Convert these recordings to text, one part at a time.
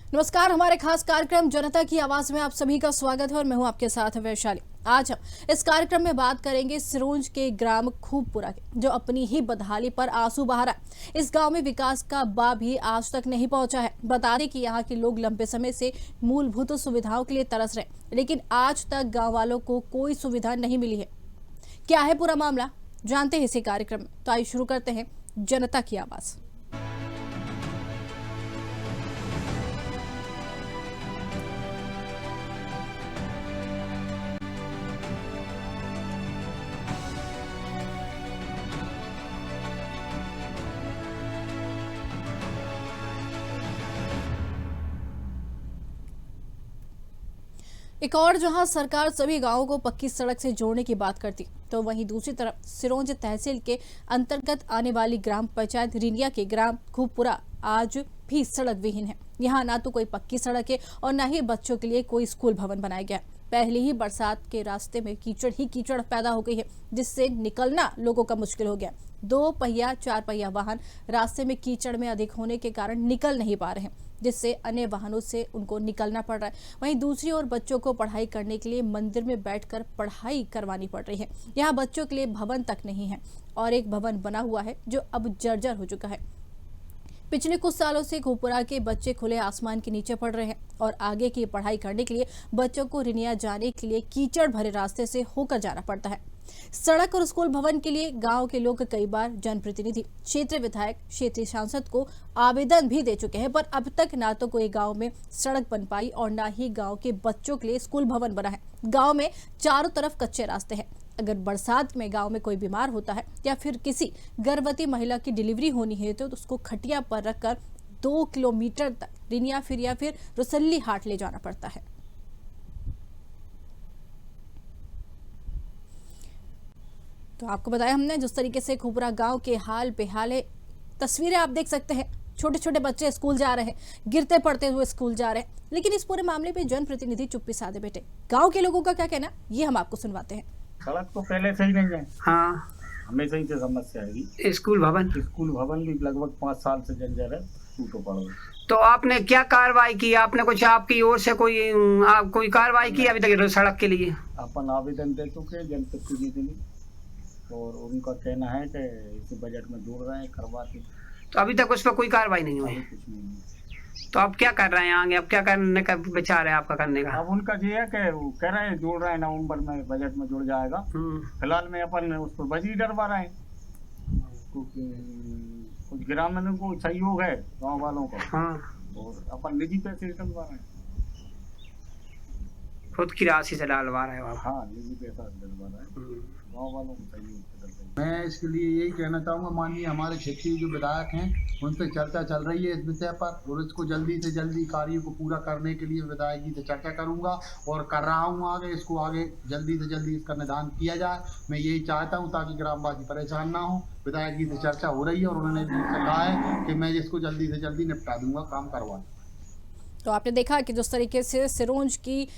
नमस्कार, हमारे खास कार्यक्रम जनता की आवाज में आप सभी का स्वागत है और मैं हूं आपके साथ वैशाली। आज हम इस कार्यक्रम में बात करेंगे सिरोंज के ग्राम खूबपुरा के, जो अपनी ही बदहाली पर आंसू बहा रहा है। इस गांव में विकास का बा भी आज तक नहीं पहुंचा है। बता दें कि यहाँ के लोग लंबे समय से मूलभूत सुविधाओं के लिए तरस रहे, लेकिन आज तक गाँव वालों को कोई सुविधा नहीं मिली है। क्या है पूरा मामला, जानते हैं इसी कार्यक्रम में। तो आइए शुरू करते हैं जनता की आवाज। एक और जहां सरकार सभी गांवों को पक्की सड़क से जोड़ने की बात करती, तो वहीं दूसरी तरफ सिरोंज तहसील के अंतर्गत आने वाली ग्राम पंचायत रिनिया के ग्राम खूबपुरा आज भी सड़क विहीन है। यहाँ ना तो कोई पक्की सड़क है और न ही बच्चों के लिए कोई स्कूल भवन बनाया गया है। पहले ही बरसात के रास्ते में कीचड़ ही कीचड़ पैदा हो गई है, जिससे निकलना लोगों का मुश्किल हो गया। 2 पहिया 4 पहिया वाहन रास्ते में कीचड़ में अधिक होने के कारण निकल नहीं पा रहे हैं, जिससे अन्य वाहनों से उनको निकलना पड़ रहा है। वहीं दूसरी ओर बच्चों को पढ़ाई करने के लिए मंदिर में बैठकर पढ़ाई करवानी पड़ रही है। यहाँ बच्चों के लिए भवन तक नहीं है और एक भवन बना हुआ है जो अब जर्जर हो चुका है। पिछले कुछ सालों से खूबपुरा के बच्चे खुले आसमान के नीचे पड़ रहे हैं और आगे की पढ़ाई करने के लिए बच्चों को रिनिया जाने के लिए कीचड़ भरे रास्ते से होकर जाना पड़ता है। सड़क और स्कूल भवन के लिए गांव के लोग कई बार जनप्रतिनिधि, क्षेत्रीय विधायक, क्षेत्रीय सांसद को आवेदन भी दे चुके हैं, पर अब तक ना तो कोई गांव में सड़क बन पाई और ना ही गांव के बच्चों के लिए स्कूल भवन बना है। गांव में चारों तरफ कच्चे रास्ते हैं। अगर बरसात में गांव में कोई बीमार होता है या फिर किसी गर्भवती महिला की डिलीवरी होनी है तो उसको खटिया पर रखकर 2 किलोमीटर तक रिनिया फिर या फिर रुसल्ली हाट ले जाना पड़ता है। तो आपको बताया हमने जिस तरीके से खूबपुरा गांव के हाल बेहाल है। तस्वीरें आप देख सकते हैं, छोटे छोटे बच्चे स्कूल जा रहे हैं, गिरते पड़ते हुए स्कूल जा रहे हैं, लेकिन इस पूरे मामले पे जनप्रतिनिधि चुप्पी साधे बैठे। गांव के लोगों का क्या कहना, ये हम आपको सुनवाते हैं। सड़क तो पहले से ही नहीं है। हाँ, हमेशा ही से समस्या है। स्कूल भवन भी लगभग 5 साल से जर्जर है, टूटो पड़ो। तो आपने क्या कार्रवाई की? आपने कुछ आपकी ओर से कोई कार्रवाई की अभी तक सड़क के लिए? अपन आवेदन दे चुके हैं जनप्रतिनिधि और उनका कहना है कि इसे बजट में जोड़ रहे हैं, करवाते। तो अभी तक उस पर कोई कार्रवाई नहीं हुई? कुछ नहीं। तो आप क्या कर रहे हैं आगे? अब क्या करने का विचार है आपका करने का? अब उनका ये है कि वो कह रहे हैं जोड़ रहे हैं, नवंबर में बजट में जुड़ जाएगा। फिलहाल में अपन उस पर बजरी डरवा रहे हैं, क्योंकि कुछ ग्रामीणों को सहयोग है गाँव वालों का। हाँ, और अपन निजी पैसे डलवा रहे हैं, खुद की राशि से डलवा रहे हो आप? हाँ, निजी पैसा डलवा रहे हैं, गाँव वालों को सहयोग। मैं इसके लिए यही कहना चाहूँगा, माननीय हमारे क्षेत्रीय जो विधायक हैं उनसे चर्चा चल रही है इस विषय पर, और इसको जल्दी से जल्दी कार्य को पूरा करने के लिए विधायक जी से चर्चा करूँगा और कर रहा हूँ। आगे इसको आगे जल्दी से जल्दी इसका निदान किया जाए, मैं यही चाहता हूँ, ताकि ग्रामवासी परेशान ना हो। विधायक जी से चर्चा हो रही है और उन्होंने भी कहा है कि मैं इसको जल्दी से जल्दी निपटा दूंगा, काम करवा। तो आपने देखा कि जिस तरीके से सिरोंज की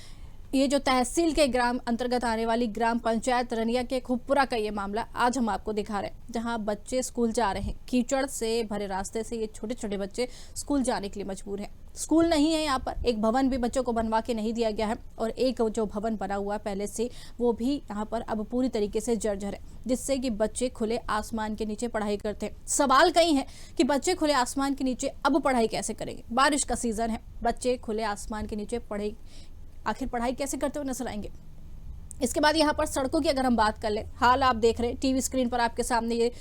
ये जो तहसील के ग्राम अंतर्गत आने वाली ग्राम पंचायत रनिया के खूबपुरा का ये मामला आज हम आपको दिखा रहे हैं, जहां बच्चे स्कूल जा रहे हैं। कीचड़ से भरे रास्ते से ये छोटे छोटे बच्चे स्कूल जाने के लिए मजबूर हैं। स्कूल नहीं है यहाँ पर, एक भवन भी बच्चों को बनवा के नहीं दिया गया है और एक जो भवन बना हुआ है पहले से, वो भी यहाँ पर अब पूरी तरीके से जर्जर है, जिससे कि बच्चे खुले आसमान के नीचे पढ़ाई करते हैं। सवाल कई है कि बच्चे खुले आसमान के नीचे अब पढ़ाई कैसे करेंगे? बारिश का सीजन है, बच्चे खुले आसमान के नीचे आखिर पढ़ाई कैसे करते हुए नजर आएंगे? इसके बाद यहाँ पर सड़कों की अगर हम बात कर ले, हाल आप देख रहे हैं टीवी स्क्रीन पर आपके सामने ये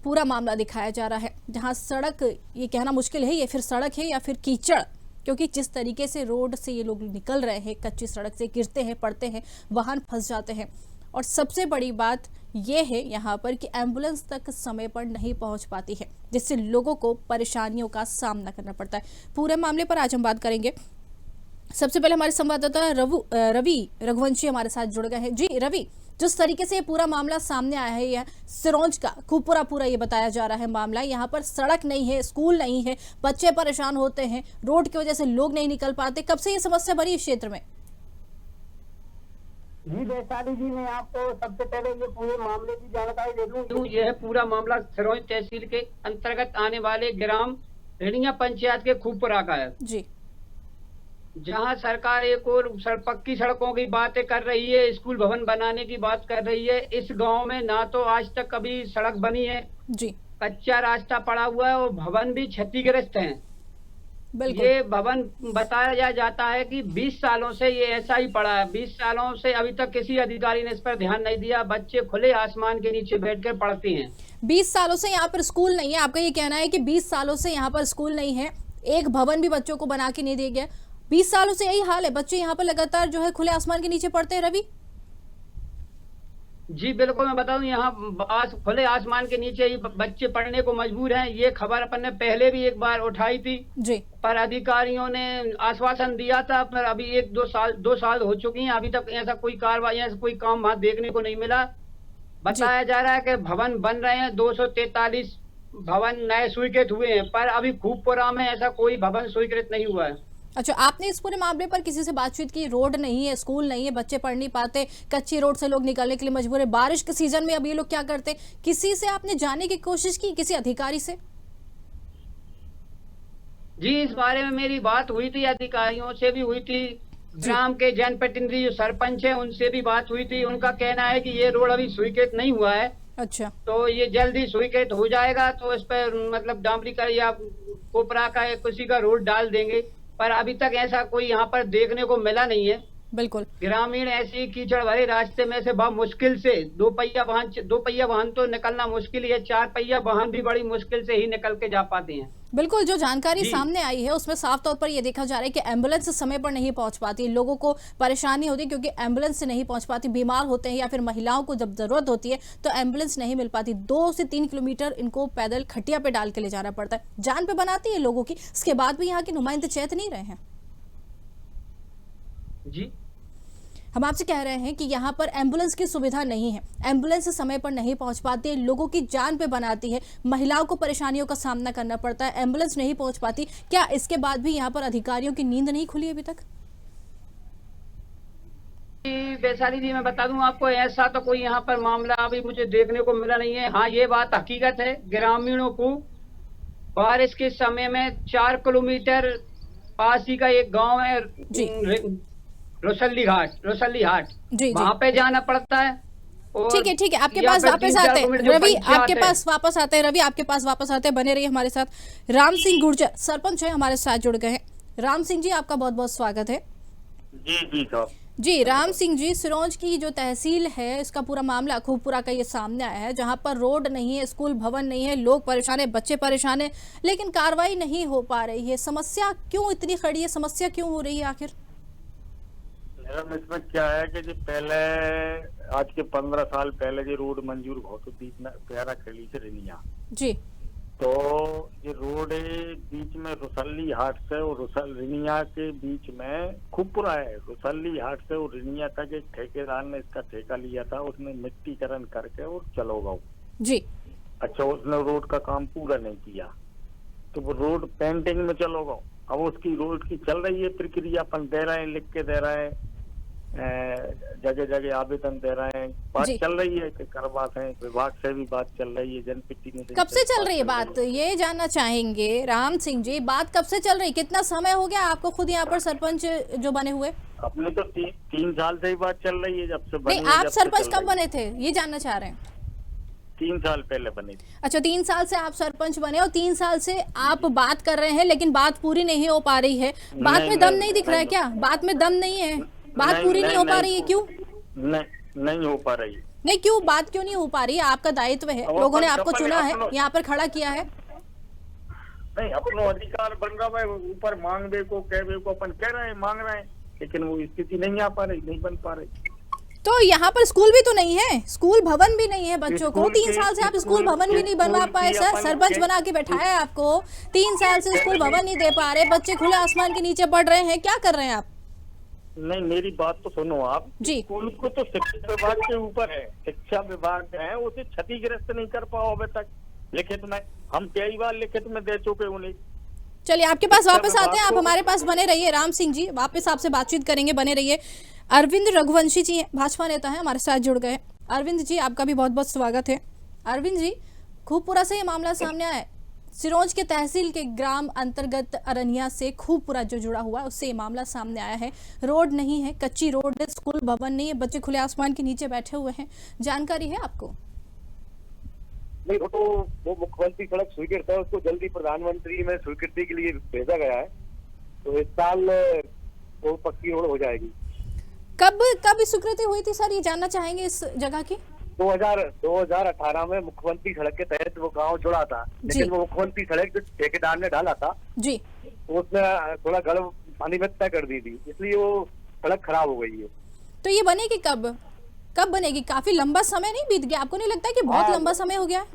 पूरा मामला दिखाया जा रहा है, जहाँ सड़क, ये कहना मुश्किल है ये फिर सड़क है या फिर कीचड़, क्योंकि जिस तरीके से रोड से ये लोग निकल रहे हैं, कच्ची सड़क से गिरते हैं, पड़ते हैं, वाहन फंस जाते हैं। और सबसे बड़ी बात ये है यहाँ पर कि एम्बुलेंस तक समय पर नहीं पहुँच पाती है, जिससे लोगों को परेशानियों का सामना करना पड़ता है। पूरे मामले पर आज हम बात करेंगे। सबसे पहले हमारे संवाददाता रवि रघुवंशी हमारे साथ जुड़ गए हैं। जी रवि, जिस तरीके से ये पूरा मामला सामने आया है, यह सिरोंज का खूबपुरा पूरा ये बताया जा रहा है मामला, यहाँ पर सड़क नहीं है, स्कूल नहीं है, बच्चे परेशान होते हैं, रोड की वजह से लोग नहीं निकल पाते। कब से ये समस्या बनी इस क्षेत्र में? जी वैशाली जी, मैं आपको सबसे पहले ये पूरे मामले की जानकारी दे दूं। यह पूरा मामला सिरोंज तहसील के अंतर्गत आने वाले ग्राम रिनिया पंचायत के खूबपुरा का है जी। जहां सरकार एक और पक्की सड़कों की बातें कर रही है, स्कूल भवन बनाने की बात कर रही है, इस गांव में ना तो आज तक कभी सड़क बनी है, जी कच्चा रास्ता पड़ा हुआ है और भवन भी क्षतिग्रस्त हैं। बिल्कुल। ये भवन बताया जाता है कि 20 सालों से ये ऐसा ही पड़ा है। 20 सालों से अभी तक किसी अधिकारी ने इस पर ध्यान नहीं दिया। बच्चे खुले आसमान के नीचे बैठकर पढ़ते हैं। 20 सालों से यहाँ पर स्कूल नहीं है, आपका ये कहना है कि 20 सालों से यहाँ पर स्कूल नहीं है, एक भवन भी बच्चों को बना के नहीं दिया गया। 20 सालों से यही हाल है, बच्चे यहाँ पर लगातार जो है खुले आसमान के नीचे पढ़ते हैं। रवि जी बिल्कुल, मैं बता दूं, यहाँ खुले आसमान के नीचे ही बच्चे पढ़ने को मजबूर हैं। ये खबर अपन ने पहले भी एक बार उठाई थी जी, पर अधिकारियों ने आश्वासन दिया था, पर अभी 2 साल हो चुकी हैं, अभी तक ऐसा कोई कार्रवाई, ऐसा कोई काम वहाँ देखने को नहीं मिला। बताया जा रहा है कि भवन बन रहे हैं, 243 भवन नए स्वीकृत हुए हैं, पर अभी खूबपुरा में ऐसा कोई भवन स्वीकृत नहीं हुआ है। अच्छा, आपने इस पूरे मामले पर किसी से बातचीत की? रोड नहीं है, स्कूल नहीं है, बच्चे पढ़ नहीं पाते, कच्ची रोड से लोग निकलने के लिए मजबूर है, बारिश के सीजन में अब ये लोग क्या करते? किसी से आपने जानने की कोशिश की, किसी अधिकारी से? जी, इस बारे में मेरी बात हुई थी, अधिकारियों से भी हुई थी, ग्राम के जनप्रतिनिधि जो सरपंच है उनसे भी बात हुई थी। उनका कहना है कि ये रोड अभी स्वीकृत नहीं हुआ है, अच्छा, तो ये जल्दी स्वीकृत हो जाएगा तो इस पर मतलब डामरीकरण या कोपरा का या किसी का रोड डाल देंगे, पर अभी तक ऐसा कोई यहाँ पर देखने को मिला नहीं है। बिल्कुल। ग्रामीण ऐसे कीचड़ भरे रास्ते में से बहुत मुश्किल से 2 पहिया वाहन तो निकलना मुश्किल ही है, 4 पहिया वाहन भी बड़ी मुश्किल से ही निकल के जा पाते हैं। बिल्कुल, जो जानकारी सामने आई है उसमें साफ तौर पर ये देखा जा रहा है कि एम्बुलेंस समय पर नहीं पहुंच पाती, लोगों को परेशानी होती है क्योंकि एम्बुलेंस से नहीं पहुंच पाती, बीमार होते हैं या फिर महिलाओं को जब जरूरत होती है तो एम्बुलेंस नहीं मिल पाती। 2 से 3 किलोमीटर इनको पैदल खटिया पे डाल के ले जाना पड़ता है, जान पे बनाती है लोगों की। इसके बाद भी यहाँ के नुमाइंदे चेत नहीं रहे हैं। जी, हम आपसे कह रहे हैं कि यहाँ पर एम्बुलेंस की सुविधा नहीं है, एम्बुलेंस समय पर नहीं पहुँच पाती है, लोगों की जान पे बनाती है, महिलाओं को परेशानियों का सामना करना पड़ता है, एम्बुलेंस नहीं पहुँच पाती। क्या इसके बाद भी यहाँ पर अधिकारियों की नींद नहीं खुली अभी तक? वैशाली जी, मैं बता दूं आपको, ऐसा तो कोई यहाँ पर मामला अभी मुझे देखने को मिला नहीं है। हाँ, ये बात हकीकत है, ग्रामीणों को बारिश के समय में 4 किलोमीटर पास ही का एक गांव है रोसल्ली हाट, जी, वहाँ पे जाना पड़ता है। ठीक है, आपके पास वापस आते हैं रवि, आपके पास वापस आते हैं रवि, आपके पास वापस आते हैं, बने रहिए हमारे साथ। राम सिंह गुर्जर सरपंच है, हमारे साथ जुड़ गए हैं। राम सिंह जी, आपका बहुत बहुत स्वागत है। जी साहब। जी, राम सिंह जी, सिरोंज की जो तहसील है इसका पूरा मामला खूबपुरा का ये सामने आया है, जहां पर रोड नहीं है, स्कूल भवन नहीं है, लोग परेशान है, बच्चे परेशान है, लेकिन कार्रवाई नहीं हो पा रही है। समस्या क्यों इतनी खड़ी है, समस्या क्यों हो रही है आखिर? मैडम, इसमें क्या है कि जी पहले आज के 15 साल पहले जो रोड मंजूर होती थी प्यारा खेली से रिनिया, जी, तो ये रोड बीच में रुसल्ली हाट से और रिनिया के बीच में खूबपुरा है। रुसल्ली हाट से और रिनिया तक एक ठेकेदार ने इसका ठेका लिया था, उसने मिट्टीकरण करके और चलो गाँव जी, अच्छा, उसने रोड का काम पूरा नहीं किया तो वो रोड पेंटिंग में चलो गाँव। अब उसकी रोड की चल रही है प्रक्रिया, अपन दे रहे हैं, लिख के दे रहे हैं, जगह जगह आवेदन दे रहे हैं, बात चल रही है कि करवाते हैं, विभाग से भी बात चल रही है, जनप्रतिनिधि कब से चल रही है बात, ये जानना चाहेंगे राम सिंह जी, बात कब से चल रही, कितना समय हो गया आपको खुद यहाँ पर सरपंच जो बने हुए? अपने तो 3 साल से ही बात चल रही है, जब से बनी। नहीं, आप सरपंच कब बने थे ये जानना चाह रहे हैं? 3 साल पहले बनी थी। अच्छा, 3 साल से आप सरपंच बने और 3 साल से आप बात कर रहे हैं, लेकिन बात पूरी नहीं हो पा रही है। बात में दम नहीं दिख रहा है क्या? बात में दम नहीं है, बात पूरी नहीं हो पा रही है, क्यों नहीं हो पा रही? नहीं, क्यों बात क्यों नहीं हो पा रही है? आपका दायित्व है, लोगों ने आपको चुना है, यहाँ पर खड़ा किया है। नहीं, अपनो अधिकार बन रहा है, ऊपर मांगने को कहने को अपन कह रहे हैं, मांग रहे हैं, लेकिन वो स्थिति नहीं आ पा रही, नहीं बन पा रही। तो यहाँ पर स्कूल भी तो नहीं है, स्कूल भवन भी नहीं है बच्चों को। 3 साल से आप स्कूल भवन भी नहीं बनवा पाए सर, सरपंच बना के बैठाया आपको, 3 साल से स्कूल भवन नहीं दे पा रहे, बच्चे खुले आसमान के नीचे पढ़ रहे हैं, क्या कर रहे हैं आप? नहीं, मेरी बात तो सुनो आप जी। स्कूल को तो शिक्षा विभाग के ऊपर है, शिक्षा विभाग है, उसे क्षतिग्रस्त नहीं कर पाओ अभी तक लिखित में, हम कई बार लिखित में दे चुके उन्हें। चलिए, आपके पास वापस आते हैं, आप हमारे पास बने रहिए राम सिंह जी, वापस आपसे बातचीत करेंगे, बने रहिए। अरविंद रघुवंशी जी भाजपा नेता है, हमारे साथ जुड़ गए। अरविंद जी, आपका भी बहुत बहुत स्वागत है। अरविंद जी, खूबपुरा से ये मामला सामने आया है, सिरोंज के तहसील के ग्राम अंतर्गत अरनिया से खूबपुरा जो जुड़ा हुआ है उससे ये मामला सामने आया है। रोड नहीं है, कच्ची रोड है, स्कूल भवन नहीं है, बच्चे खुले आसमान के नीचे बैठे हुए हैं। जानकारी है आपको? नहीं, वो मुख्यमंत्री सड़क स्वीकृत है, उसको जल्दी प्रधानमंत्री में स्वीकृति के लिए भेजा गया है, तो इस साल वो पक्की रोड हो जाएगी। कब स्वीकृति हुई थी सर, ये जानना चाहेंगे इस जगह की? 2018 में मुख्यमंत्री सड़क के तहत वो गांव जुड़ा था, लेकिन वो मुख्यमंत्री सड़क जो ठेकेदार ने डाला था जी, तो उसने थोड़ा गलत अनियमितता कर दी थी, इसलिए वो सड़क खराब हो गई है। तो ये बनेगी कब बनेगी? काफी लंबा समय नहीं बीत गया? आपको नहीं लगता कि बहुत लंबा समय हो गया है?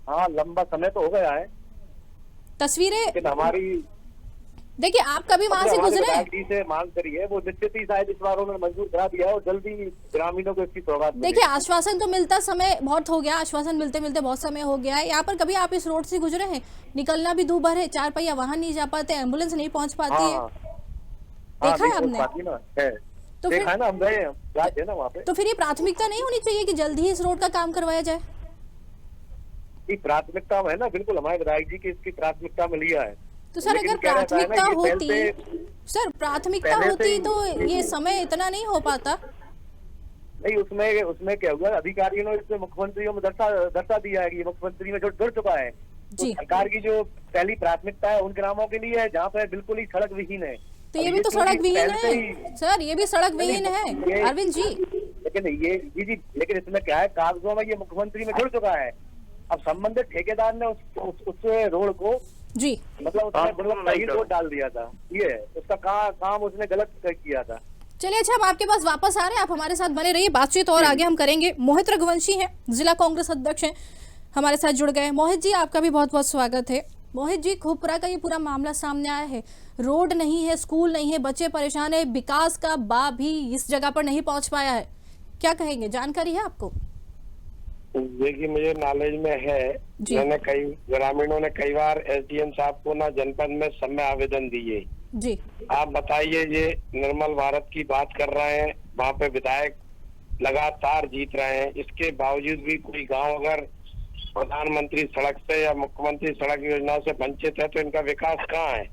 हाँ, लंबा समय तो हो गया है। तस्वीरें लेकिन हमारी देखिए, आप कभी वहां से गुजरे हैं? से मांग करी है, वो निश्चित ही शायद इस बार उन्होंने मंजूर करा दिया है और जल्दी ग्रामीणों को इसकी सौगात मिलेगी। देखिए, आश्वासन तो मिलता समय बहुत हो गया, आश्वासन मिलते मिलते बहुत समय हो गया है। यहाँ पर कभी आप इस रोड से गुजरे हैं? निकलना भी दूभर है, 4 पहिया वाहन नहीं जा पाते, एम्बुलेंस नहीं पहुंच पाती है। देखा है आपने? तो फिर देखा ना, हम गए हैं ना वहाँ पे। तो फिर ये प्राथमिकता नहीं होनी चाहिए कि जल्दी ही इस रोड का काम करवाया जाए? प्राथमिकता है ना, बिल्कुल हमारे विधायक जी की इसकी प्राथमिकता में लिया है। तो सर अगर प्राथमिकता होती, सर प्राथमिकता होती तो ये समय इतना नहीं हो पाता। नहीं, उसमें क्या हुआ, अधिकारियों ने इसमें मुख्यमंत्रियों में दर्शा दिया है कि मुख्यमंत्री में जुड़ चुका है। तो सरकार की जो पहली प्राथमिकता है उन ग्रामों के लिए है जहाँ पर बिल्कुल ही सड़क विहीन है। तो ये भी तो सड़क विहीन है सर, ये भी सड़क विहीन है अरविंद जी। लेकिन ये जी, लेकिन इसमें क्या है, कागजों में ये मुख्यमंत्री में जुड़ चुका है। अब संबंधित ठेकेदार ने उस रोड को जी, मतलब उसने रोड डाल दिया था, ये उसका काम उसने गलत किया था। चलिए, अच्छा, अब आपके पास वापस आ रहे हैं, आप हमारे साथ बने रहिए, बातचीत और आगे हम करेंगे। मोहित रघुवंशी हैं, जिला कांग्रेस अध्यक्ष हैं, हमारे साथ जुड़ गए। मोहित जी, आपका भी बहुत बहुत स्वागत है। मोहित जी, खूबपुरा का ये पूरा मामला सामने आया है, रोड नहीं है, स्कूल नहीं है, बच्चे परेशान है, विकास का बा भी इस जगह पर नहीं पहुंच पाया है, क्या कहेंगे? जानकारी है आपको? देखिए, मुझे नॉलेज में है, मैंने ग्रामीणों ने कई बार एसडीएम साहब को ना जनपद में समय आवेदन दिए जी। आप बताइए, ये निर्मल भारत की बात कर रहे हैं, वहाँ पे विधायक लगातार जीत रहे हैं, इसके बावजूद भी कोई गांव अगर प्रधानमंत्री सड़क से या मुख्यमंत्री सड़क योजना से वंचित है तो इनका विकास कहाँ है?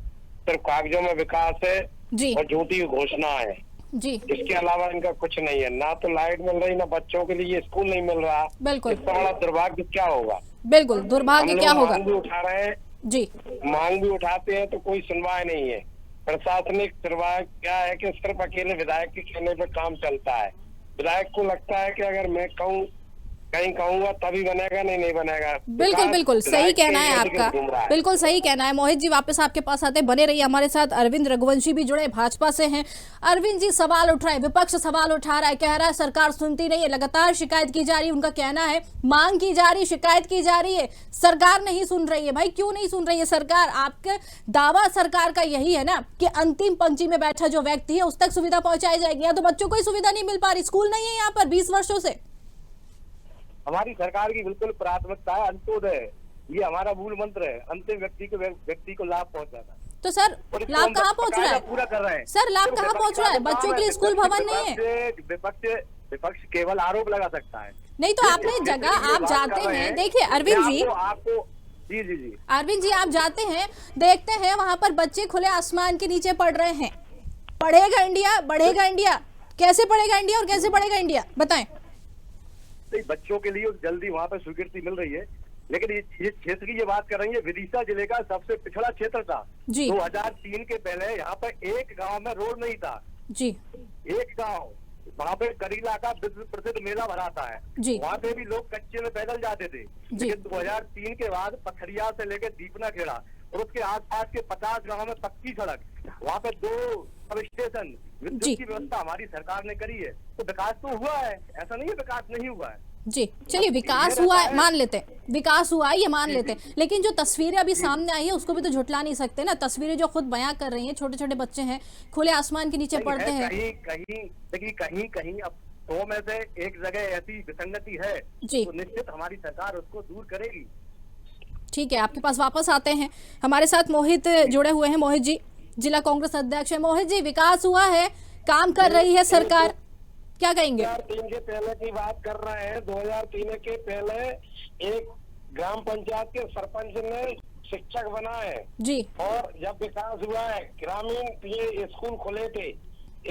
सिर्फ कागजों में विकास है जी और झूठी घोषणा है जी। इसके अलावा इनका कुछ नहीं है, ना तो लाइट मिल रही, ना बच्चों के लिए स्कूल नहीं मिल रहा। बिल्कुल, इसका बड़ा दुर्भाग्य क्या होगा? बिल्कुल दुर्भाग्य क्या होगा? मांग भी उठा रहे हैं जी, मांग भी उठाते हैं तो कोई सुनवाई नहीं है। प्रशासनिक सुनवाई क्या है कि सिर्फ अकेले विधायक के कहने पे काम चलता है। विधायक को लगता है कि अगर मैं कहीं कहूंगा तभी बनेगा, नहीं बनेगा। बिल्कुल बिल्कुल सही कहना है आपका, बिल्कुल सही कहना है। मोहित जी, वापस आपके पास आते, बने रहिए हमारे साथ। अरविंद रघुवंशी भी जुड़े, भाजपा से हैं। अरविंद जी, सवाल उठ रहा है, विपक्ष सवाल उठा रहा है, कह रहा है सरकार सुनती नहीं है, लगातार शिकायत की जा रही है। उनका कहना है मांग की जा रही, शिकायत की जा रही है, सरकार नहीं सुन रही है। भाई, क्यों नहीं सुन रही है सरकार? आपका दावा सरकार का यही है ना कि अंतिम पंक्ति में बैठा जो व्यक्ति है उस तक सुविधा पहुंचाई जाएगी, या तो बच्चों को सुविधा नहीं मिल पा रही, स्कूल नहीं है यहाँ पर 20 वर्षों से। हमारी सरकार की बिल्कुल प्राथमिकता है अंत्योदय, ये हमारा मूल मंत्र है, अंतिम व्यक्ति को लाभ पहुंचाना। तो सर लाभ कहाँ पहुंच रहा है? पूरा कर रहे हैं सर, लाभ कहाँ पहुंच रहा है? बच्चों के लिए स्कूल भवन नहीं है। विपक्ष केवल आरोप लगा सकता है। नहीं तो आपने जगह आप जाते हैं, देखिए अरविंद जी, आपको जी अरविंद जी, आप जाते हैं, देखते हैं वहां पर बच्चे खुले आसमान के नीचे पढ़ रहे हैं। पढ़ेगा इंडिया, बढ़ेगा इंडिया, कैसे पढ़ेगा इंडिया और कैसे बढ़ेगा इंडिया, बताएं। बच्चों के लिए जल्दी वहाँ पे स्वीकृति मिल रही है, लेकिन ये क्षेत्र की ये बात कर रही है, विदिशा जिले का सबसे पिछड़ा क्षेत्र था जी। 2003 के पहले यहाँ पे एक गांव में रोड नहीं था जी, एक गांव, वहाँ पे करीला का विश्व प्रसिद्ध मेला भराता है जी, वहाँ पे भी लोग कच्चे में पैदल जाते थे। लेकिन 2003 के बाद पथरिया से लेकर दीपना खेड़ा और उसके आसपास के 50 गाँव में पक्की सड़क, वहाँ पे 2 सब स्टेशन, विद्युत की व्यवस्था हमारी सरकार ने करी है। तो विकास तो हुआ है, ऐसा नहीं है विकास नहीं हुआ है जी। चलिए, विकास हुआ है मान लेते हैं, विकास हुआ है ये मान लेते हैं, लेकिन जो तस्वीरें अभी सामने आई है उसको भी तो झुठला नहीं सकते ना। तस्वीरें जो खुद बयां कर रही हैं, छोटे छोटे बच्चे हैं, खुले आसमान के नीचे पढ़ते हैं। कहीं अब 100 में से एक जगह ऐसी विसंगति है जी, तो निश्चित हमारी सरकार उसको दूर करेगी। ठीक है, आपके पास वापस आते हैं। हमारे साथ मोहित जुड़े हुए हैं। मोहित जी, जिला कांग्रेस अध्यक्ष है। मोहित जी, विकास हुआ है, काम कर रही है सरकार, क्या कहेंगे? 2003 के पहले की बात कर रहे हैं। 2003 के पहले एक ग्राम पंचायत के सरपंच ने शिक्षक बनाए जी और जब विकास हुआ है ग्रामीण ये स्कूल खुले थे,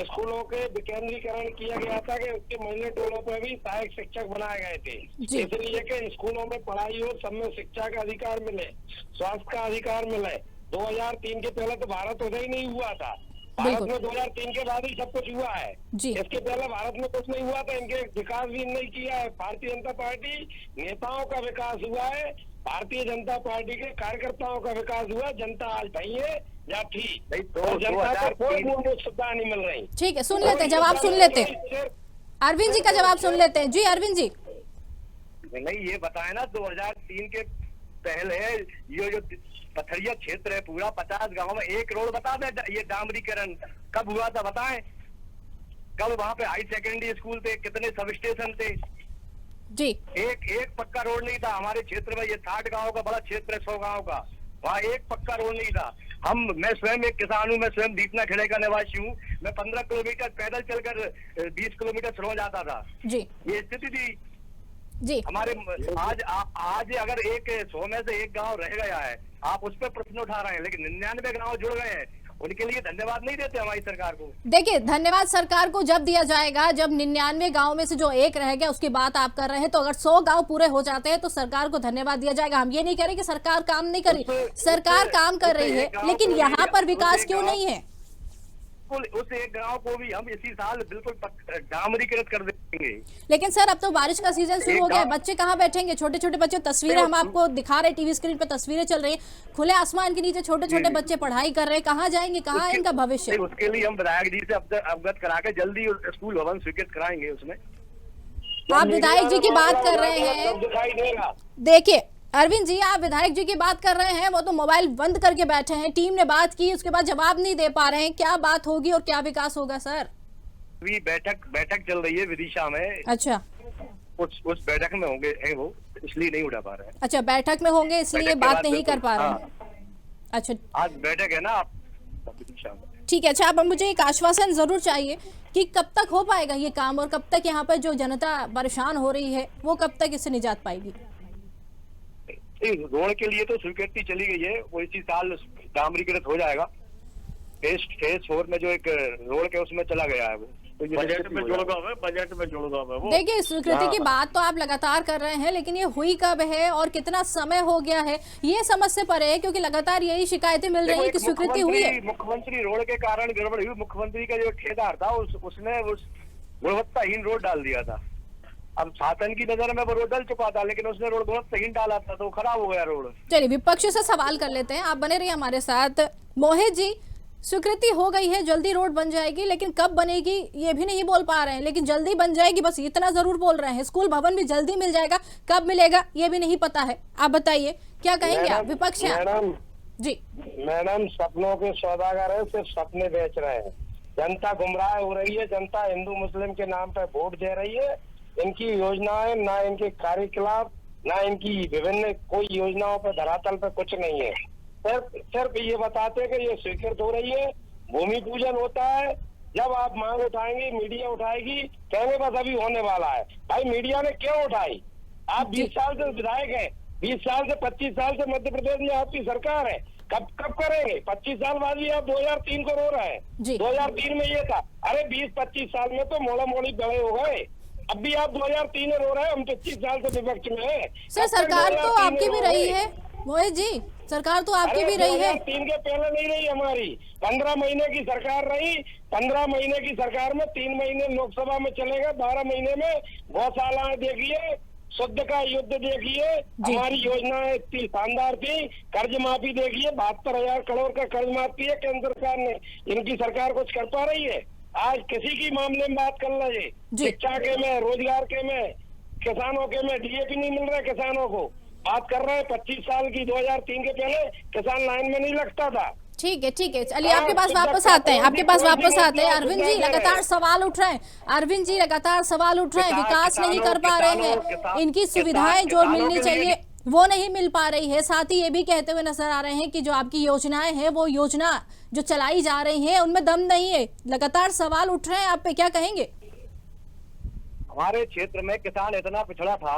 स्कूलों के विकेंद्रीकरण किया गया था कि उसके महिला टोलों पर भी सहायक शिक्षक बनाए गए थे, इसलिए कि स्कूलों में पढ़ाई हो, सब में शिक्षा का अधिकार मिले, स्वास्थ्य का अधिकार मिले। 2003 के पहले तो भारत उदय ही नहीं हुआ था, भारत में 2003 के बाद ही सब कुछ हुआ है। इसके पहले भारत में कुछ नहीं हुआ था, इनके विकास भी नहीं किया है। भारतीय जनता पार्टी नेताओं का विकास हुआ है, भारतीय जनता पार्टी के कार्यकर्ताओं का विकास हुआ। जनता आज भई है या ठीक, जनता को कोई मूलभूत सुविधा नहीं मिल रही। ठीक है, सुन लेते हैं, जवाब सुन लेते हैं, अरविंद जी का जवाब सुन लेते हैं। जी अरविंद जी, नहीं ये बताए ना 2003 के पहले ये जो पथरिया क्षेत्र है पूरा 50 गांव में एक रोड बता दे, ये डामरीकरण कब हुआ था बताएं? कब वहाँ पे हाई सेकेंडरी स्कूल थे, कितने सब स्टेशन थे जी? एक पक्का रोड नहीं था हमारे क्षेत्र में। ये 60 गांव का बड़ा क्षेत्र है, 100 गांव का, वहाँ एक पक्का रोड नहीं था। मैं स्वयं एक किसान हूँ, मैं स्वयं दीपना खेड़े का निवासी हूँ। मैं 15 किलोमीटर पैदल चलकर 20 किलोमीटर सरोज जाता था जी। ये स्थिति थी जी हमारे। आज अगर 100 में से एक गांव रह गया है, आप उस पर प्रश्न उठा रहे हैं, लेकिन 99 गांव जुड़ गए हैं, उनके लिए धन्यवाद नहीं देते हमारी सरकार को। देखिए, धन्यवाद सरकार को जब दिया जाएगा जब 99 गांव में से जो एक रह गया उसकी बात आप कर रहे हैं, तो अगर 100 गांव पूरे हो जाते हैं तो सरकार को धन्यवाद दिया जाएगा। हम ये नहीं कह रहे कि सरकार काम नहीं कर रही, सरकार काम कर रही है, लेकिन यहाँ पर विकास क्यों नहीं है? उस एक गांव को भी हम इसी साल बिल्कुल डामरीकृत कर देंगे। लेकिन सर अब तो बारिश का सीजन शुरू हो गया है, बच्चे कहाँ बैठेंगे? छोटे छोटे बच्चे, तस्वीरें हम आपको दिखा रहे हैं, टीवी स्क्रीन पे तस्वीरें चल रही हैं, खुले आसमान के नीचे छोटे छोटे बच्चे पढ़ाई कर रहे हैं, कहाँ जाएंगे, कहाँ है इनका भविष्य? उसके लिए हम विधायक जी से अवगत करा के जल्दी स्कूल भवन स्वीकृत कराएंगे। उसमें आप विधायक जी की बात कर रहे हैं, दिखाई देगा। देखिए अरविंद जी, आप विधायक जी की बात कर रहे हैं, वो तो मोबाइल बंद करके बैठे हैं, टीम ने बात की उसके बाद जवाब नहीं दे पा रहे हैं। क्या बात होगी और क्या विकास होगा सर? अभी बैठक चल रही है विदिशा में। अच्छा, उस बैठक में होंगे हैं वो, इसलिए नहीं उठा पा रहे हैं। अच्छा, बैठक में होंगे इसलिए बात नहीं कर पा रहे हैं। अच्छा, आज बैठक है ना आप विदिशा में। ठीक है। अच्छा, अब मुझे एक आश्वासन जरूर चाहिए कि कब तक हो पाएगा ये काम और कब तक यहाँ पर जो जनता परेशान हो रही है वो कब तक इससे निजात पाएगी? रोड के लिए तो स्वीकृति चली गई है, वो इसी साल डामरीकृत हो जाएगा। फेज 4 में जो एक रोड के उसमें चला गया है वो, तो बजट में जुड़ गया वो। देखिए, स्वीकृति की बात तो आप लगातार कर रहे हैं, लेकिन ये हुई कब है और कितना समय हो गया है ये समझ से परे है, क्योंकि लगातार यही शिकायतें मिल रही है कि स्वीकृति हुई है। मुख्यमंत्री रोड के कारण गड़बड़ हुई। मुख्यमंत्री का जो ठेकेदार था उसने गुणवत्ताहीन रोड डाल दिया था। अब शासन की नजर में वो रोड डल चुका था, लेकिन उसने रोड गुणवत्ताहीन डाला था तो खराब हो गया रोड। चलिए, विपक्ष से सवाल कर लेते हैं, आप बने रहिए हमारे साथ। मोहित जी, स्वीकृति हो गई है, जल्दी रोड बन जाएगी, लेकिन कब बनेगी ये भी नहीं बोल पा रहे हैं, लेकिन जल्दी बन जाएगी बस इतना जरूर बोल रहे हैं। स्कूल भवन भी जल्दी मिल जाएगा, कब मिलेगा ये भी नहीं पता है। आप बताइए क्या कहेंगे आप? विपक्ष है जी। मैडम, सपनों के सौदागर है, सिर्फ सपने बेच रहे हैं। जनता गुमराह हो रही है, जनता हिंदू मुस्लिम के नाम पर वोट दे रही है। इनकी योजनाएं, ना इनके कार्यकलाप, ना इनकी विभिन्न कोई योजनाओं पर धरातल पर कुछ नहीं है। सिर्फ ये बताते हैं कि ये स्वीकृत हो रही है, भूमि पूजन होता है। जब आप मांग उठाएंगे, मीडिया उठाएगी, कहेंगे बस अभी होने वाला है। भाई मीडिया ने क्यों उठाई? आप 20 साल से विधायक हैं, 20 साल से 25 साल से मध्य प्रदेश में आपकी सरकार है, कब करेंगे? 25 साल बाद भी आप 2003 को रो रहे हैं। 2003 में ये था, अरे 20-25 साल में तो मोड़ा मोड़ी बड़े हो गए, अब भी आप 2003 में रो रहे हैं। हम 25 साल से विपक्ष में है। सर, सरकार तो आपकी भी रही है मोहित जी, सरकार तो आपकी भी रही है। 2003 के पहले नहीं रही हमारी, 15 महीने की सरकार रही। 15 महीने की सरकार में 3 महीने लोकसभा में चलेगा, 12 महीने में गौशालाएं देखिए, शुद्ध का युद्ध देखिए, हमारी योजनाएं इतनी शानदार थी। कर्ज माफी देखिए, 72,000 करोड़ का कर्ज माफी है केंद्र सरकार ने। इनकी सरकार कुछ कर पा रही है? आज किसी की मामले में बात कर लीजिए, शिक्षा के में, रोजगार के में, किसानों के में डीएपी नहीं मिल रहा है किसानों को। बात कर रहे हैं 25 साल की, 2003 के पहले किसान लाइन में नहीं लगता था। ठीक है, ठीक है, चलिए आपके पास वापस आते हैं, आपके पास वापस आते हैं। अरविंद जी लगातार सवाल उठ रहे हैं, अरविंद जी लगातार सवाल उठ रहे हैं, विकास नहीं कर पा रहे हैं, इनकी सुविधाएं जो मिलनी चाहिए वो नहीं मिल पा रही है। साथ ही ये भी कहते हुए नजर आ रहे हैं कि जो आपकी योजनाएं हैं वो योजना जो चलाई जा रही है उनमें दम नहीं है। लगातार सवाल उठ रहे हैं, आप पे क्या कहेंगे? हमारे क्षेत्र में किसान इतना पिछड़ा था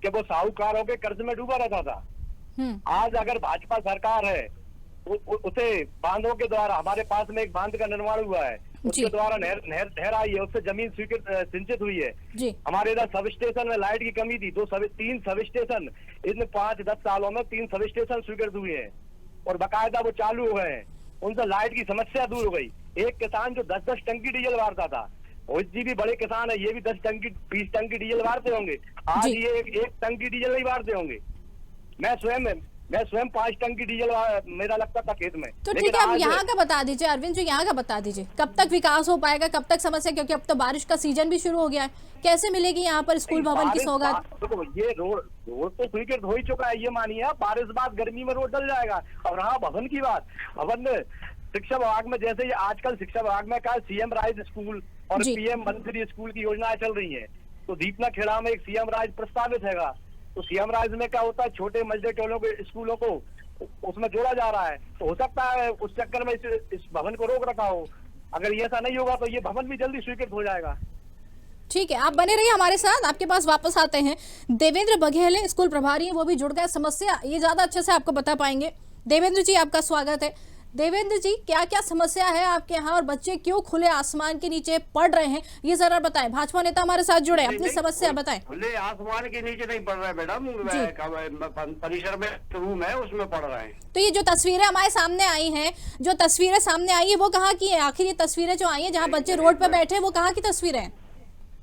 कि वो साहूकारों के कर्ज में डूबा रहता था। आज अगर भाजपा सरकार है उसे बांधों के द्वारा, हमारे पास में एक बांध का निर्माण हुआ है, उसके द्वारा नहर आई है, उससे जमीन सिंचित हुई है। हमारे इधर सब स्टेशन में लाइट की कमी थी, 3 सब स्टेशन इन 5-10 सालों में 3 सब स्टेशन स्वीकृत हुए हैं और बाकायदा वो चालू हो गए हैं। उनसे लाइट की समस्या दूर हो गई। एक किसान जो 10-10 टंकी डीजल मारता था, रोहित जी भी बड़े किसान है, ये भी 10 टंकी 20 टंकी डीजल मारते होंगे, आज ये एक टंकी डीजल नहीं मारते होंगे। मैं स्वयं 5 टंकी डीजल मेरा लगता था खेत में। तो ठीक है, अब यहाँ का बता दीजिए अरविंद जी, यहाँ का बता दीजिए कब तक विकास हो पाएगा, कब तक समस्या, क्योंकि अब तो बारिश का सीजन भी शुरू हो गया है, कैसे मिलेगी यहाँ पर स्कूल भवन की सौगात? देखो ये रोड तो स्वीकृत हो ही चुका है, ये मानिए, बारिश बाद गर्मी में रोड डल जाएगा। और रहा भवन की बात, भवन शिक्षा विभाग में जैसे आजकल शिक्षा विभाग में क्या सीएम राइज स्कूल और पीएम मंत्री स्कूल की योजनाएं चल रही है, तो दीपना खेड़ा में एक सीएम राइज प्रस्तावित हैगा। तो सीएम राइज में क्या होता है, छोटे मजदूर टोलों के स्कूलों को उसमें जोड़ा जा रहा है, तो हो सकता है उस चक्कर में इस भवन को रोक रखा हो। अगर ये ऐसा नहीं होगा तो ये भवन भी जल्दी स्वीकृत हो जाएगा। ठीक है, आप बने रहिए हमारे साथ, आपके पास वापस आते हैं। देवेंद्र बघेल स्कूल प्रभारी हैं, वो भी जुड़ गए। समस्या ये ज्यादा अच्छे से आपको बता पाएंगे। देवेंद्र जी, आपका स्वागत है। देवेंद्र जी, क्या क्या समस्या है आपके यहाँ और बच्चे क्यों खुले आसमान के नीचे पढ़ रहे हैं, ये जरा बताएं। भाजपा नेता हमारे साथ जुड़े, अपनी समस्या बताएं। खुले आसमान के नीचे नहीं पढ़ रहे मैडम, परिसर में रूम है उसमें पढ़ रहे हैं। तो ये जो तस्वीरें हमारे सामने आई हैं, जो तस्वीरें सामने आई है वो कहाँ की है? आखिर ये तस्वीरें जो आई है जहाँ बच्चे रोड पे बैठे, वो कहाँ की तस्वीरें हैं?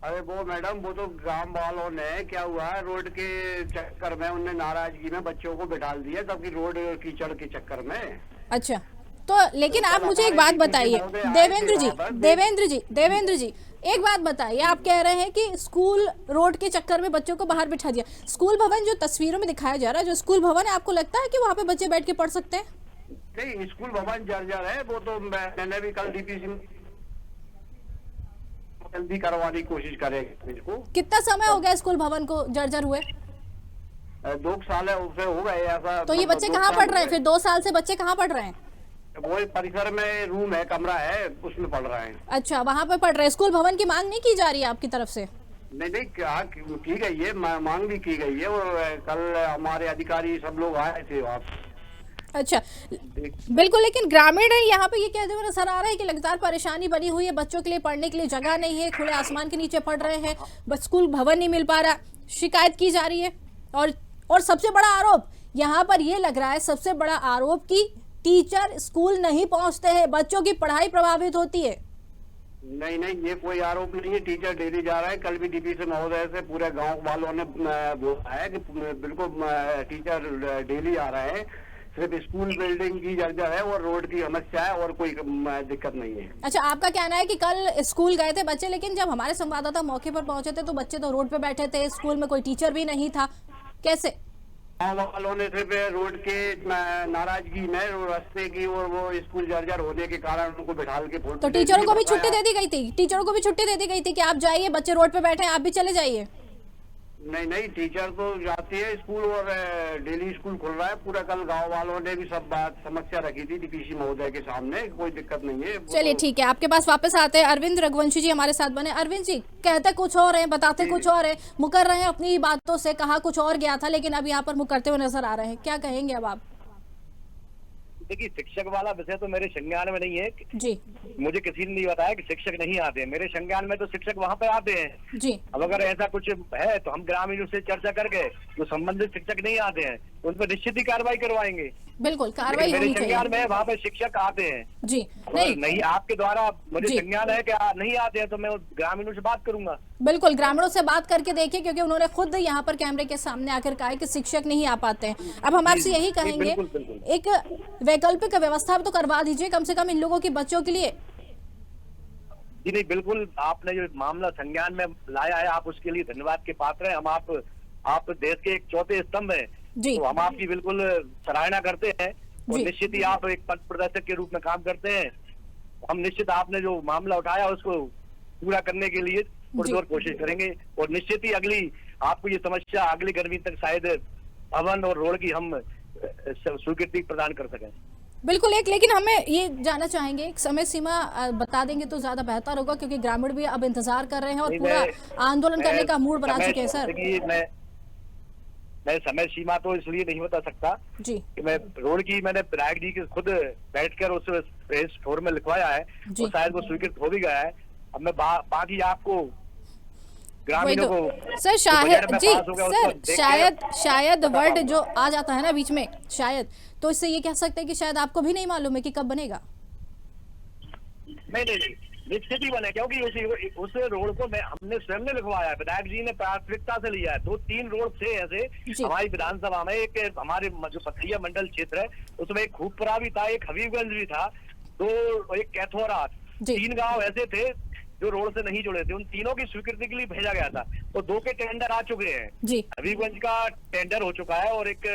अरे वो मैडम, वो तो गांव वालों ने क्या हुआ है, रोड के चक्कर में उनने नाराजगी में बच्चों को बिठा दिया, सबकी रोड कीचड़ के चक्कर में। अच्छा, तो लेकिन आप मुझे एक बात बताइए देवेंद्र जी, एक बात बताइए, आप कह रहे हैं कि स्कूल रोड के चक्कर में बच्चों को बाहर बिठा दिया। स्कूल भवन जो तस्वीरों में दिखाया जा रहा है, जो स्कूल भवन है, आपको लगता है कि वहाँ पे बच्चे बैठ के पढ़ सकते हैं? नहीं, स्कूल भवन जर्जर है, वो तो मैंने भी कल डीपीसी जल्दी करवाने की कोशिश करेंगे इसको। कितना समय हो गया स्कूल भवन को जर्जर हुए? 2 साल उसे हो गए ऐसा। तो ये बच्चे कहाँ पढ़ रहे हैं फिर? 2 साल से बच्चे कहाँ पढ़ रहे हैं? वो परिसर में रूम है, कमरा है, उसमें पढ़ रहे हैं। अच्छा, वहाँ पे पढ़ रहे हैं। स्कूल भवन की मांग नहीं की जा रही है आपकी तरफ से? नहीं, क्या की गई है, मांग भी की गई है, और कल हमारे अधिकारी सब लोग आए थे वहाँ। अच्छा, बिल्कुल, लेकिन ग्रामीण यहाँ पे ये कहते हुए नजर आ रहा है कि लगातार परेशानी बनी हुई है, बच्चों के लिए पढ़ने के लिए जगह नहीं है, खुले आसमान के नीचे पढ़ रहे हैं, बस स्कूल भवन नहीं मिल पा रहा, शिकायत की जा रही है। और सबसे बड़ा आरोप यहाँ पर ये लग रहा है, सबसे बड़ा आरोप कि टीचर स्कूल नहीं पहुंचते हैं, बच्चों की पढ़ाई प्रभावित होती है। नहीं, ये कोई आरोप नहीं है, टीचर डेली जा रहे हैं। कल भी डीपीसी महोदय से पूरे गांव वालों ने बोला है कि बिल्कुल टीचर डेली आ रहे हैं, सिर्फ स्कूल बिल्डिंग की जर्जर है और रोड की समस्या है, और कोई दिक्कत नहीं है। अच्छा, आपका कहना है कि कल स्कूल गए थे बच्चे, लेकिन जब हमारे संवाददाता मौके पर पहुंचे थे तो बच्चे तो रोड पे बैठे थे, स्कूल में कोई टीचर भी नहीं था, कैसे? गाँव वालों ने सिर्फ रोड के नाराजगी में रास्ते की और वो स्कूल जर्जर होने के कारण उनको बिठाल के फोटो। तो टीचरों को भी छुट्टी दे दी गई थी? टीचरों को भी छुट्टी दे दी गई थी कि आप जाइए, बच्चे रोड पे बैठे हैं, आप भी चले जाइए? नहीं, टीचर तो जाते हैं स्कूल, और डेली स्कूल खुल रहा है पूरा। कल गांव वालों ने भी सब बात समस्या रखी थी डीपीसी महोदय के सामने, कोई दिक्कत नहीं है। चलिए ठीक है, आपके पास वापस आते हैं। अरविंद रघुवंशी जी हमारे साथ बने। अरविंद जी, कहते कुछ और हैं, बताते कुछ और हैं, मुकर रहे हैं अपनी बातों से, कहा कुछ और गया था, लेकिन अब यहाँ पर मुकरते हुए नजर आ रहे हैं, क्या कहेंगे अब आप? देखिए, शिक्षक वाला विषय तो मेरे संज्ञान में नहीं है जी। मुझे किसी ने नहीं बताया कि शिक्षक नहीं आते हैं, मेरे संज्ञान में तो शिक्षक वहाँ पे आते हैं जी। अब अगर ऐसा कुछ है तो हम ग्रामीणों से चर्चा करके जो संबंधित शिक्षक नहीं आते हैं उन पर निश्चित ही कार्रवाई करवाएंगे। बिल्कुल, कार्रवाई होनी चाहिए। संज्ञान में वहाँ पे शिक्षक आते हैं जी। नहीं आपके द्वारा मुझे संज्ञान है कि नहीं आते हैं तो मैं ग्रामीणों से बात करूंगा। बिल्कुल, ग्रामीणों से बात करके देखिए, क्योंकि उन्होंने खुद यहाँ पर कैमरे के सामने आकर कहा है कि शिक्षक नहीं आ पाते हैं। अब हम आपसे यही कहेंगे, एक वैकल्पिक व्यवस्था तो करवा दीजिए कम से कम इन लोगों के बच्चों के लिए। जी नहीं, बिल्कुल, आपने जो मामला संज्ञान में लाया है आप उसके लिए धन्यवाद के पात्र हैं। हम आप देश के एक चौथे स्तंभ हैं, तो हम आपकी बिल्कुल सराहना करते हैं और निश्चित ही आप एक पथ प्रदर्शक के रूप में काम करते हैं। हम निश्चित आपने जो मामला उठाया उसको पूरा करने के लिए पुरजोर कोशिश करेंगे और निश्चित ही अगली आपको ये समस्या अगली गर्मी तक शायद भवन और रोड की हम स्वीकृति प्रदान कर सकें। बिल्कुल, लेकिन हमें ये जानना चाहेंगे, एक समय सीमा बता देंगे तो ज्यादा बेहतर होगा, क्योंकि ग्रामीण भी अब इंतजार कर रहे हैं और पूरा आंदोलन करने का मूड बना चुके हैं। सर मैं समय सीमा तो इसलिए नहीं बता सकता जी कि मैं रोड की मैंने विधायक जी के खुद बैठकर उस प्रेस फोरम में लिखवाया है जी। और शायद वो स्वीकृत हो भी गया है। अब मैं बाकी आपको वही ग्रामीणों तो को सर, जो शायद बजट में जी पास हो गया उसको सर, देख के शायद वर्ड बताऊंगा। जो आ जाता है ना बीच में, शायद, तो इससे ये कह सकते हैं कि शायद आपको भी नहीं मालूम है कि कब बनेगा। नहीं निश्चित ही बने, क्योंकि उस रोड को हमने स्वयं ने लिखवाया है, विधायक जी ने प्राथमिकता से लिया है। 2-3 रोड थे ऐसे जी। हमारी विधानसभा में, एक हमारे जो पथरिया मंडल क्षेत्र है उसमें एक खूबपुरा भी था, एक हबीबगंज भी था, एक कैथोरा, जी। 3 गांव ऐसे थे जो रोड से नहीं जुड़े थे। उन तीनों की स्वीकृति के लिए भेजा गया था, तो 2 के टेंडर आ चुके हैं। जी हबीबगंज का टेंडर हो चुका है और एक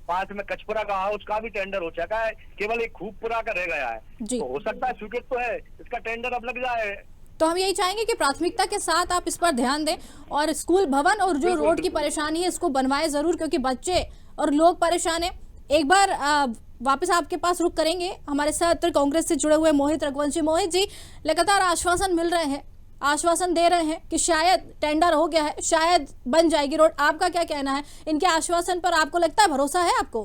पास में कचपुरा का है उसका भी टेंडर हो चुका है, केवल एक खूबपुरा का रह गया है। जी। तो हो सकता है स्वीकृत तो है, इसका टेंडर अब लग जाए। तो हम यही चाहेंगे कि प्राथमिकता के साथ आप इस पर ध्यान दें और स्कूल भवन और जो रोड की परेशानी है इसको बनवाए जरूर, क्योंकि बच्चे और लोग परेशान हैं। एक बार वापस आपके पास रुक करेंगे, हमारे साथ कांग्रेस से जुड़े हुए मोहित रघुवंशी। मोहित जी, लगातार आश्वासन मिल रहे हैं, आश्वासन दे रहे हैं कि शायद टेंडर हो गया है, शायद बन जाएगी रोड, आपका क्या कहना है इनके आश्वासन पर? आपको लगता है, भरोसा है आपको?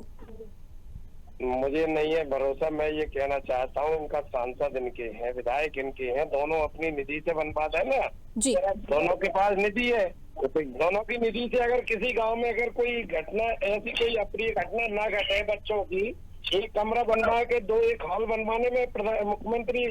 मुझे नहीं है भरोसा। मैं ये कहना चाहता हूँ, इनका सांसद इनके हैं, विधायक इनके हैं, दोनों अपनी निधि से बन पाते हैं ना जी। दोनों के पास निधि है, तो दोनों की निधि से अगर किसी गांव में अगर कोई घटना, ऐसी कोई अप्रिय घटना ना घटे बच्चों की, एक कमरा बनवा के एक हॉल बनवाने में मुख्यमंत्री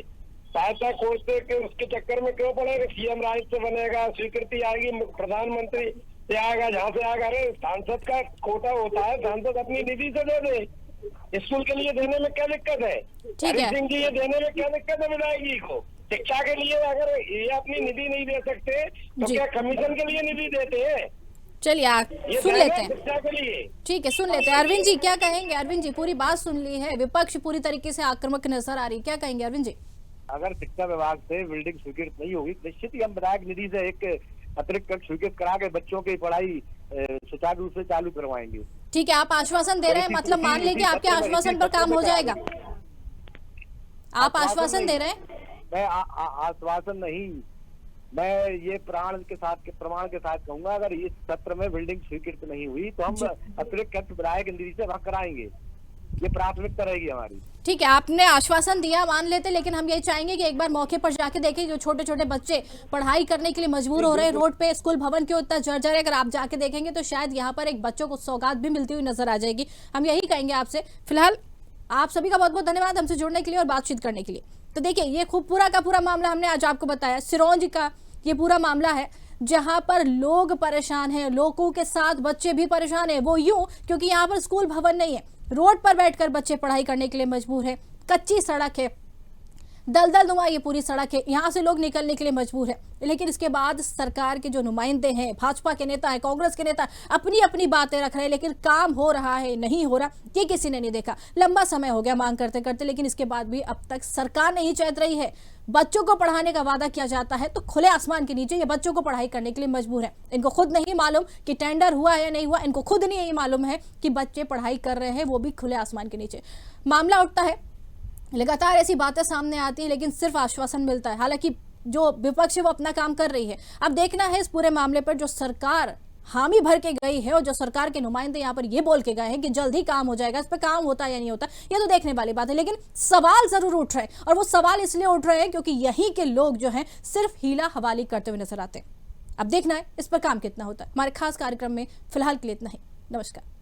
सहायता कोष से के उसके चक्कर में क्यों पड़ेगा? सीएम राइट से बनेगा, स्वीकृति आएगी प्रधानमंत्री से आएगा, जहाँ से आएगा। अरे सांसद का कोटा होता है, सांसद अपनी निधि से दे दे। स्कूल के लिए देने में क्या दिक्कत है? ठीक है। सिंह जी, ये देने में क्या दिक्कत है विधायक जी को? शिक्षा के लिए अगर ये अपनी निधि नहीं दे सकते तो जी। क्या कमीशन के लिए निधि देते हैं? चलिए आप ये सुन देना लेते हैं, शिक्षा के लिए। ठीक है, सुन लेते हैं। अरविंद जी क्या कहेंगे? अरविंद जी, पूरी बात सुन ली है, विपक्ष पूरी तरीके से आक्रामक नजर आ रही है, क्या कहेंगे अरविंद जी? अगर शिक्षा विभाग से बिल्डिंग स्वीकृत नहीं होगी, निश्चित ही हम विधायक निधि से एक अतिरिक्त कक्ष स्वीकृत करा के बच्चों की पढ़ाई सुचारू रूप से चालू करवाएंगे। ठीक है, आप आश्वासन दे रहे हैं, मतलब मान लें कि आपके आश्वासन पर काम हो जाएगा? आप आश्वासन दे रहे हैं? मैं आश्वासन नहीं, मैं ये प्रमाण के साथ कहूंगा, अगर इस सत्र में बिल्डिंग स्वीकृत नहीं हुई तो हम अतिरिक्त कक्ष विधायक निधि से वहाँ कराएंगे। ये प्राथमिकता रहेगी हमारी। ठीक है, आपने आश्वासन दिया, मान लेते, लेकिन हम यही चाहेंगे कि एक बार मौके पर जाके देखें। जो छोटे छोटे बच्चे पढ़ाई करने के लिए मजबूर हो रहे हैं रोड पे, स्कूल भवन के उतना जर्जर है, अगर आप जाके देखेंगे तो शायद यहाँ पर एक बच्चों को सौगात भी मिलती हुई नजर आ जाएगी। हम यही कहेंगे आपसे। फिलहाल आप सभी का बहुत बहुत धन्यवाद हमसे जुड़ने के लिए और बातचीत करने के लिए। तो देखिए, ये खूबपुरा का पूरा मामला हमने आज आपको बताया, सिरोंज का ये पूरा मामला है जहां पर लोग परेशान हैं, लोगों के साथ बच्चे भी परेशान हैं। वो यूं क्योंकि यहाँ पर स्कूल भवन नहीं है, रोड पर बैठकर बच्चे पढ़ाई करने के लिए मजबूर है, कच्ची सड़क है, दलदल नुमा ये पूरी सड़क है, यहाँ से लोग निकलने के लिए मजबूर है। लेकिन इसके बाद सरकार के जो नुमाइंदे हैं, भाजपा के नेता हैं, कांग्रेस के नेता अपनी अपनी बातें रख रहे हैं, लेकिन काम हो रहा है नहीं हो रहा ये किसी ने नहीं देखा। लंबा समय हो गया मांग करते करते, लेकिन इसके बाद भी अब तक सरकार नहीं चेत रही है। बच्चों को पढ़ाने का वादा किया जाता है तो खुले आसमान के नीचे ये बच्चों को पढ़ाई करने के लिए मजबूर है। इनको खुद नहीं मालूम कि टेंडर हुआ है या नहीं हुआ, इनको खुद नहीं मालूम है कि बच्चे पढ़ाई कर रहे हैं, वो भी खुले आसमान के नीचे। मामला उठता है, लगातार ऐसी बातें सामने आती हैं, लेकिन सिर्फ आश्वासन मिलता है। हालांकि जो विपक्ष है वो अपना काम कर रही है। अब देखना है इस पूरे मामले पर जो सरकार हामी भर के गई है और जो सरकार के नुमाइंदे यहाँ पर ये बोल के गए हैं कि जल्द ही काम हो जाएगा, इस पर काम होता है या नहीं होता ये तो देखने वाली बात है। लेकिन सवाल जरूर उठ रहे हैं, और वो सवाल इसलिए उठ रहे हैं क्योंकि यहीं के लोग जो हैं सिर्फ हीला हवाली करते हुए नजर आते हैं। अब देखना है इस पर काम कितना होता है। हमारे खास कार्यक्रम में फिलहाल के लिए इतना ही। नमस्कार।